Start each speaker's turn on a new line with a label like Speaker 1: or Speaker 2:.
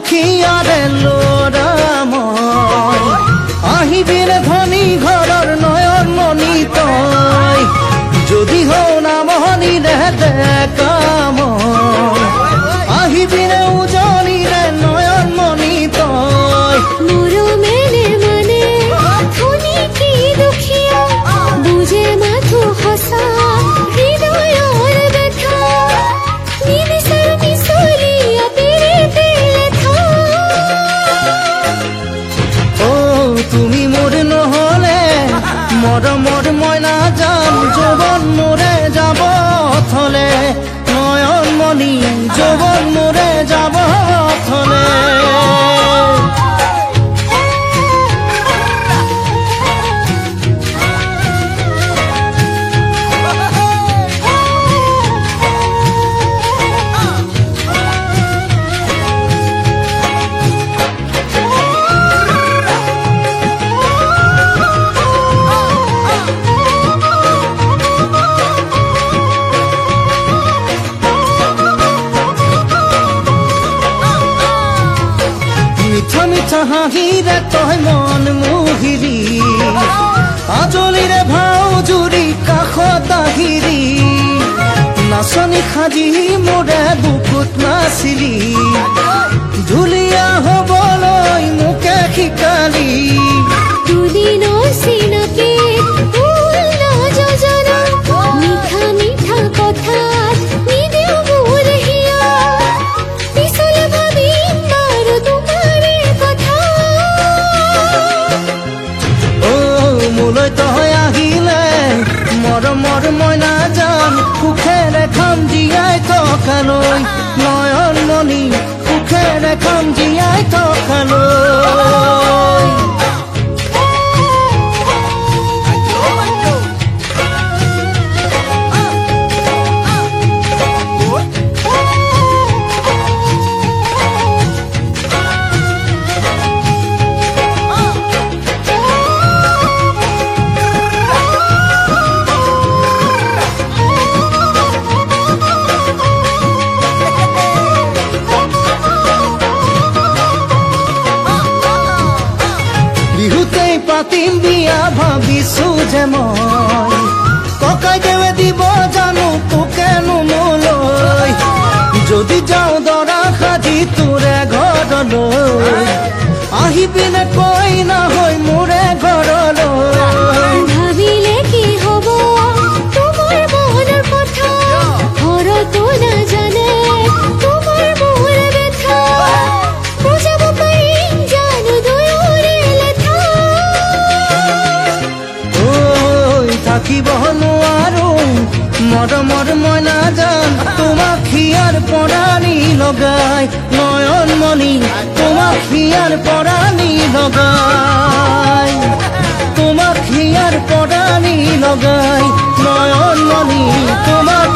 Speaker 1: দুখীয়াৰে ল'ৰা মই আহিবিৰে ধনী ঘৰৰ নয়ন মণি তই যদি হও নামনিৰে ডেকা মই আহিবিৰে উজনিৰে নয়ন মণি তই
Speaker 2: মৰমেৰে মানে ধনী কি দুখীয়া বুজে মাথো সঁচা হৃদয়ৰ ব্যথা নিবিচাৰো মিছলীয়া প্ৰীতি লেখা
Speaker 1: ও তুমি মোৰ নহলে মৰমৰ মই নাযাম যৌৱন মোৰে যাব থলে নয়ন মণি যৌৱন মোৰে যাব থলে মিঠা মিঠা হাঁহিৰে তই মন মোহিৰি আজলিৰে ভাও জুৰি কাষত আহিৰি নাচনি সাজি মোৰে বুকুত নাচিলি ঢুলীয়া হবলৈ মোকে শিকালি
Speaker 2: দুদিনৰ চিনাকি ভুল নযোজনা মিঠা মিঠা কথাত নিদিও মোৰ হিয়া পিছলে ভাবিম বাৰু তোমাৰে কথা
Speaker 1: ও মোলৈ তই আহিলে মৰমৰ মই নাযাম সুখেৰে খাম জীয়াই থকালৈ নয়ন মণি সুখেৰে খাম জীয়াই থকালৈ বিহুতেই পাতিম বিয়া ভাবিছো যে মই ককাই দেৱে দিব জানো তোকেনো মোলৈ যদি যাওঁ দৰা সাজি তোৰে ঘৰলৈ আহিবিনে কৈ নাহৈ মোৰে ঘৰলৈ
Speaker 2: ভাবিলে কি হব তোমাৰ মনৰ কথা ঘৰতো নাজানে তোমাৰ মোৰ ব্যথা বুজাব পাৰিম জানো দুয়োৰে লেঠা
Speaker 1: ঐ থাকিব নোৱাৰো মৰমৰ মই নাজান তোমাক হিয়াৰ পৰাণী লগাই নয়ন মণি তোমাক হিয়াৰ পৰাণী লগাই তোমাক হিয়াৰ পৰাণী লগাই নয়ন মণি তোমাক